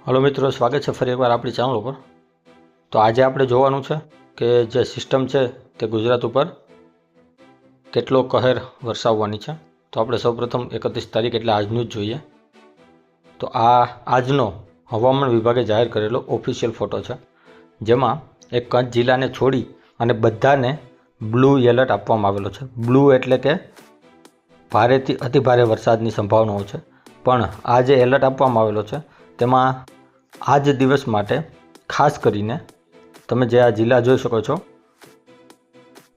Hello मित्रों, स्वागत है फरी एक बार अपनी चैनल पर। तो आज આપણે જોવાનું છે કે જે સિસ્ટમ છે તે ગુજરાત ઉપર કેટલો કહેર વરસાવવાની છે। તો આપણે સૌપ્રથમ 31 તારીખ એટલે આજનું જ જોઈએ। તો આ આજનો હવામાન વિભાગે જાહેર કરેલો ઓફિશિયલ ફોટો છે, જેમાં એક કચ્છ જિલ્લાને છોડી અને બધાને બ્લુ એલર્ટ આપવામાં આવેલો છે। બ્લુ એટલે કે ભારેથી અતિ ભારે વરસાદની સંભાવનાઓ છે, પણ આ જે એલર્ટ આપવામાં આવેલો છે તેમાં आज दिवस माटे खास करीने तमे जे आ जिला जोई शको छो,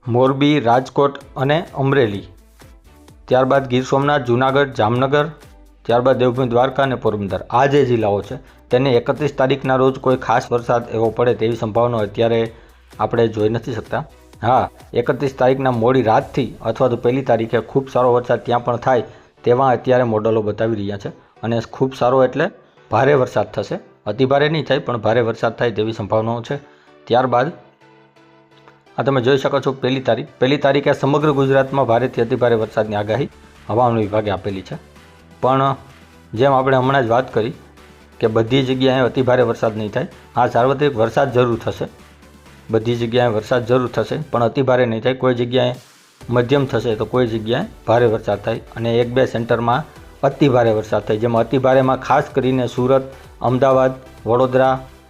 मोरबी, राजकोट अने अमरेली, त्यारबाद गीर सोमनाथ, जूनागढ़, जामनगर, त्यारबाद देवभूमि, द्वारका अने पोरबंदर आ जे जिल्लाओ छे तेने 31 तारीखना रोज कोई खास वरसाद एवो पड़े तेवी संभावना अत्यारे आपणे जोई नथी शकता। हाँ, 31 तारीखना मोडी रातथी अथवा तो पहली तारीखे खूब सारो वरसाद त्यां पण थाय तेवा अत्यारे मॉडलो बतावी रह्या छे। अने खूब सारो एटले भारे वरसाद थशे, अति भारे नहीं थाय पण भारे वरसाद थाय तेवी संभावनाओ छे। त्यारबाद आ तमे जोई शको छो पहली तारीखे समग्र गुजरातमां भारेथी अति भारे वरसादनी आगाही हवामान विभागे आपेली छे। पण जेम आपणे हमणां ज वात करी के बधी जग्याए अति भारे वरसाद नहीं थाय। हाँ, सार्वत्रिक वरसाद जरूर थशे, बधी जग्याए वरसाद जरूर थशे, पण अति भारे नहीं थाय। कोई जग्याए मध्यम थशे तो कोई जग्याए भारे वरसाद थाय अने एक बे सेंटरमां अति भारे वरसाद थाय। जेमां अति भारेमां खास करीने सूरत, अमदावाद, वडोदरा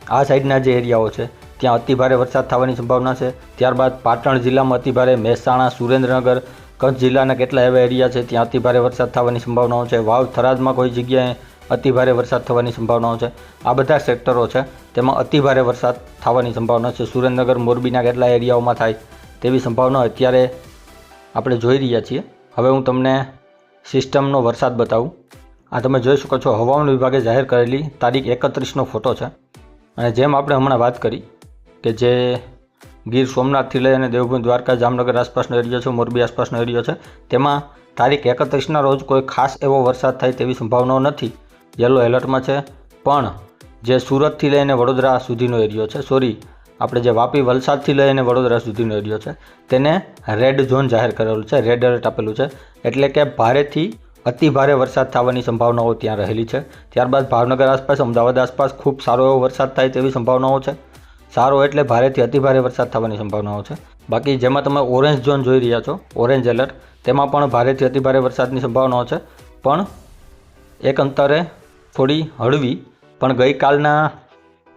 आ साइडना जे एरियाओ छे त्यां अति भारे वरसाद थवानी संभावना छे। त्यारबाद पाटण जिल्लामां अति भारे, महेसाणा, सुरेन्द्रनगर, कच्छ जिल्लाना केटला एवा एरिया छे त्यां अति भारे वरसाद थवानी संभावनाओ छे। वाव, थरादमां कोई जग्याए अति भारे वरसाद थवानी संभावनाओ छे। आ बधा सेक्टरो छे तेमां अति भारे वरसाद थवानी संभावना छे। सुरेन्द्रनगर, मोरबीना केटला एरियाओमां थाय तेवी संभावना अत्यारे आपणे जोई रह्या छीए। हवे हुं तमने सिस्टमनो वरसाद बतावुं। आ तमे जोई शको छो हवामान विभागे जाहिर करेली तारीख 31नो फोटो है। अने जेम आपणे हमणां वात करी के जे गीर सोमनाथ थी लई अने देवभूमि, द्वारका, जामनगर आसपासनो एरियो छे, मोरबी आसपासनो एरियो छे, तेमां तारीख 31ना रोज कोई खास एवो वरसाद थाय तेवी संभावनाओ नथी, येलो एलर्टमां छे। पण जे सूरतथी लईने वडोदरा सुधीनो एरियो छे, सॉरी आपणे जे वापी, वलसाडथी लईने वडोदरा सुधीनो एरियो छे तेने रेड झोन जाहिर करेલું છે, रेड एलर्ट आपेલું છે, એટલે કે ભારેથી अति भारे वरसाद थवानी संभावनाओ त्यां रहेली छे। त्यारबाद भावनगर आसपास, अमदावाद आसपास खूब सारो एवो वरसाद थाय तेवी संभावनाओ छे। सारो एटले भारेथी अति भारे वरसाद थवानी संभावनाओ छे। बाकी जेमां तमे ऑरेंज झोन जोई रह्या छो, ऑरेंज एलर्ट, तेमां पण भारेथी अति भारे वरसादनी संभावनाओ छे, पण एक अंतरे थोड़ी हळवी। पण गईकालना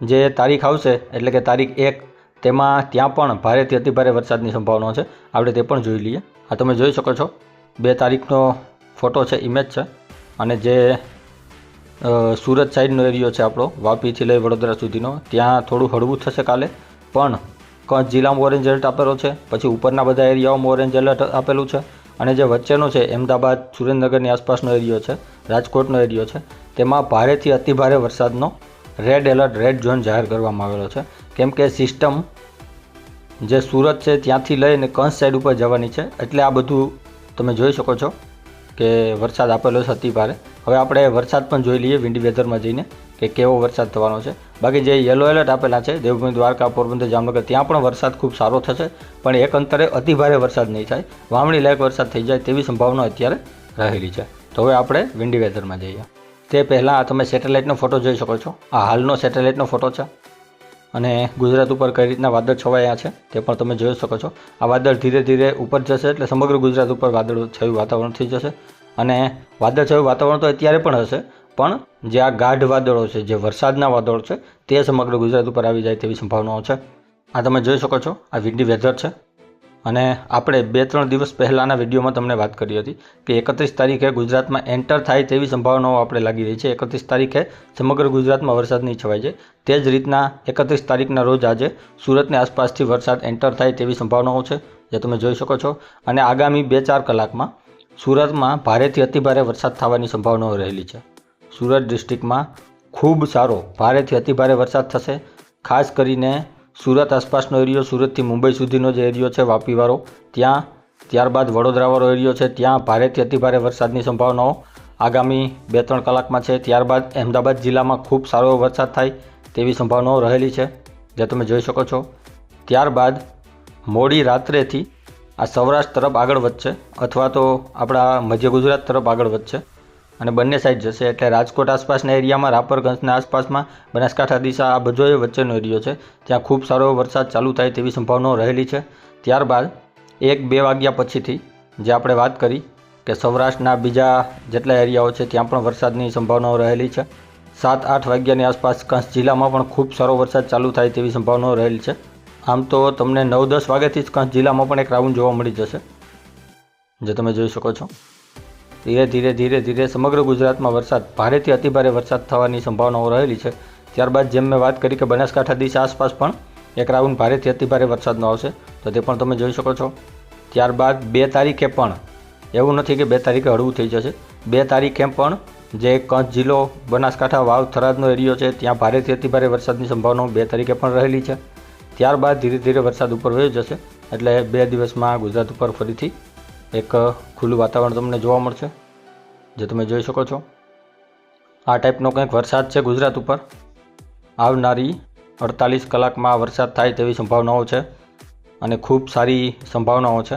जे तारीख आवशे एटले के तारीख 1 तेमां त्यां पण भारेथी अति भारे वरसादनी संभावनाओ छे। आपणे ते पण जोई लईए। आ तमे जोई शको छो 2 तारीखनो फोटो है, इमेज है। अने जे सूरत साइडनो एरियो है आपणो, वापीथी लई वडोदरा सुधीनो, त्यां थोड़ुं हळवुं थशे काले, पण कच्छ जिल्लामां ऑरेंज एलर्ट आपेलो छे। पछी उपरना बधा एरियाओमां ऑरेंज एलर्ट आपेलुं छे। अने जे वच्चेनो छे अमदावाद, सुरेन्द्रनगरनी आसपासनो एरियो है, राजकोटनो एरियो है, तेमां भारेथी अति भारे वरसादनो रेड एलर्ट, रेड झोन जाहेर करवामां आवेलो छे। केम के सिस्टम जे सूरत है त्यांथी लईने कच्छ साइड पर जवानी छे, एटले आ बधुं तमे जोई शको छो के वरसाद आपेलो छे अति भारे। हवे आपणे वरसाद पण जोई लईए विंडी वेधरमां जईने के केवो वरसाद थवानो छे। बाकी जे येलो एलर्ट आपेला छे देवभूमि, द्वारका, पोरबंदर, जामनगर, त्यां पण वरसाद खूब सारो थशे, पण एक अंतरे अति भारे वरसाद नहीं थाय, वावणी लायक वरसाद थई जाय तेवी संभावना अत्यारे रहेली छे। तो हवे आपणे विंडी वेधरमां जईए। ते पहेला तमे सेटेलाइटनो फोटो जोई शको छो। आ हालनो सेटेलाइटनो फोटो छे અને ગુજરાત ઉપર કઈ રીતના વાદળ છવાયા છે તે પણ તમે જોઈ શકો છો। આ વાદળ ધીરે ધીરે ઉપર જશે એટલે સમગ્ર ગુજરાત ઉપર વાદળછાયું વાતાવરણ થઈ જશે। અને વાદળછાયું વાતાવરણ તો અત્યારે પણ હશે, પણ જે આ ગાઢ વાદળો છે, જે વરસાદના વાદળો છે, તે સમગ્ર ગુજરાત ઉપર આવી જાય તેવી સંભાવનાઓ છે। આ તમે જોઈ શકો છો આ વિન્ડી વેધર છે। અને આપણે 2-3 દિવસ પહેલાંના વિડીયોમાં તમને વાત કરી હતી કે 31 તારીખે ગુજરાતમાં એન્ટર થાય તેવી સંભાવનાઓ આપણે લાગી રહી છે। 31 તારીખે સમગ્ર ગુજરાતમાં વરસાદ નહીં છવાઈ જાય, તે જ રીતના 31 તારીખના રોજ આજે સુરતની આસપાસથી વરસાદ એન્ટર થાય તેવી સંભાવનાઓ છે, જે તમે જોઈ શકો છો। અને આગામી 2-4 કલાકમાં સુરતમાં ભારેથી અતિ ભારે વરસાદ થવાની સંભાવનાઓ રહેલી છે। સુરત ડિસ્ટ્રિક્ટમાં ખૂબ સારો ભારેથી અતિ ભારે વરસાદ થશે। ખાસ કરીને सूरत आसपासनो एरियो, सूरत थी मुंबई सुधीनो जे एरियो है वापीवाळो त्यां, त्यारबाद वडोदरावाळो एरियो है त्यां भारेथी अति भारे वरसादनी संभावनाओ आगामी 2-3 कलाकमां छे। त्यारबाद अहमदाबाद जिल्लामां खूब सारो वरसाद थाय तेवी संभावनाओ रहेली छे, जे तमे जोई शको छो। त्यारबाद मोडी रात्रेथी आ सौराष्ट्र तरफ आगळ वधशे अथवा तो आपणा मध्य गुजरात तरफ आगळ वधशे। અને બંને સાઈડ જશે, એટલે રાજકોટ આસપાસના એરિયામાં, રાપરગંજના આસપાસમાં, બનાસકાંઠા દિશા, આ બધો વચ્ચેનો એરિયો છે, ત્યાં ખૂબ સારો વરસાદ ચાલુ થાય તેવી સંભાવનાઓ રહેલી છે. ત્યારબાદ 1-2 વાગ્યા પછીથી જે આપણે વાત કરી કે સૌરાષ્ટ્રના બીજા જેટલા એરિયાઓ છે ત્યાં પણ વરસાદની સંભાવનાઓ રહેલી છે. 7-8 વાગ્યાની આસપાસ કચ્છ જિલ્લામાં પણ ખૂબ સારો વરસાદ ચાલુ થાય તેવી સંભાવનાઓ રહેલી છે. આમ તો તમને 9-10 વાગ્યાથી જ કચ્છ જિલ્લામાં પણ એક રાઉન્ડ જોવા મળી જશે, જે તમે જોઈ શકો છો. ધીરે ધીરે સમગ્ર ગુજરાતમાં વરસાદ, ભારેથી અતિભારે વરસાદ થવાની સંભાવનાઓ રહેલી છે. ત્યારબાદ જેમ મેં વાત કરી કે બનાસકાંઠા દિશા આસપાસ પણ એક રાઉન્ડ ભારેથી અતિભારે વરસાદનો આવશે, તો તે પણ તમે જોઈ શકો છો. ત્યારબાદ 2 તારીખે પણ એવું નથી કે 2 તારીખે હળવું થઈ જશે. 2 તારીખે પણ જે કચ્છ જિલ્લો, બનાસકાંઠા, વાવ, થરાદનો એરિયો છે ત્યાં ભારેથી અતિભારે વરસાદની સંભાવનાઓ 2 તારીખે પણ રહેલી છે. ત્યારબાદ ધીરે ધીરે વરસાદ ઉપર વહી જશે, એટલે 2 દિવસમાં ગુજરાત ઉપર ફરીથી એક ખુલ્લું વાતાવરણ તમને જોવા મળશે, જે તમે જોઈ શકો છો. આ ટાઈપનો કંઈક વરસાદ છે ગુજરાત ઉપર. આવનારી 48 કલાકમાં વરસાદ થાય તેવી સંભાવનાઓ છે અને ખૂબ સારી સંભાવનાઓ છે,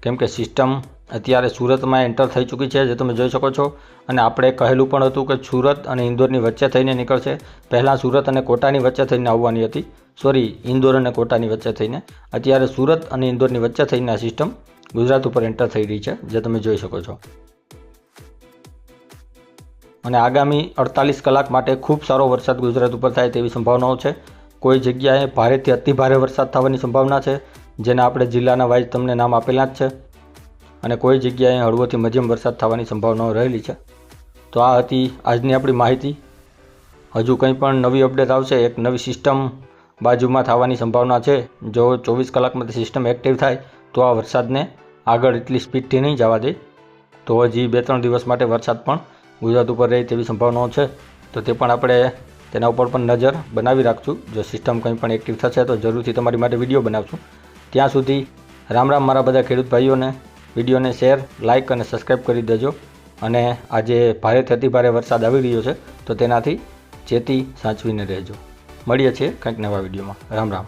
કેમ કે સિસ્ટમ અત્યારે સુરતમાં એન્ટર થઈ ચૂકી છે, જે તમે જોઈ શકો છો. અને આપણે કહેલું પણ હતું કે સુરત અને ઇન્દોરની વચ્ચે થઈને નીકળશે. પહેલાં સુરત અને કોટાની વચ્ચે થઈને આવવાની હતી, ઇન્દોર અને કોટાની વચ્ચે થઈને. અત્યારે સુરત અને ઇન્દોરની વચ્ચે થઈને આ સિસ્ટમ ગુજરાત ઉપર એન્ટર થઈ રહી છે, જે તમે જોઈ શકો છો. અને આગામી 48 કલાક માટે ખૂબ સારો વરસાદ ગુજરાત ઉપર થાય તેવી સંભાવનાઓ છે. કોઈ જગ્યાએ ભારેથી અતિભારે વરસાદ થવાની સંભાવના છે, જેના આપણે જિલ્લાના વાઇઝ તમને નામ આપેલા જ છે. અને કોઈ જગ્યાએ હળવોથી મધ્યમ વરસાદ થવાની સંભાવનાઓ રહેલી છે. તો આ હતી આજની આપણી માહિતી. હજુ કંઈ પણ નવી અપડેટ આવશે, એક નવી સિસ્ટમ બાજુમાં થવાની સંભાવના છે. જો 24 કલાકમાં સિસ્ટમ એક્ટિવ થાય તો આ વરસાદને આગળ એટલી સ્પીડથી નહીં જવા દે, તો હજી 2-3 દિવસ માટે વરસાદ પણ ગુજરાત ઉપર રહે તેવી સંભાવનાઓ છે. તો તે પણ આપણે તેના ઉપર પણ નજર બનાવી રાખશું. જો સિસ્ટમ કંઈ પણ એક્ટિવ થશે તો જરૂરથી તમારી માટે વિડીયો બનાવશું. ત્યાં સુધી રામ રામ મારા બધા ખેડૂત ભાઈઓને. વિડીયોને શેર, લાઇક અને સબસ્ક્રાઈબ કરી દેજો. અને આજે ભારેથી અતિભારે વરસાદ આવી રહ્યો છે તો તેનાથી ચેતી સાચવીને રહેજો. મળીએ છીએ કંઈક નવા વિડીયોમાં. રામ રામ.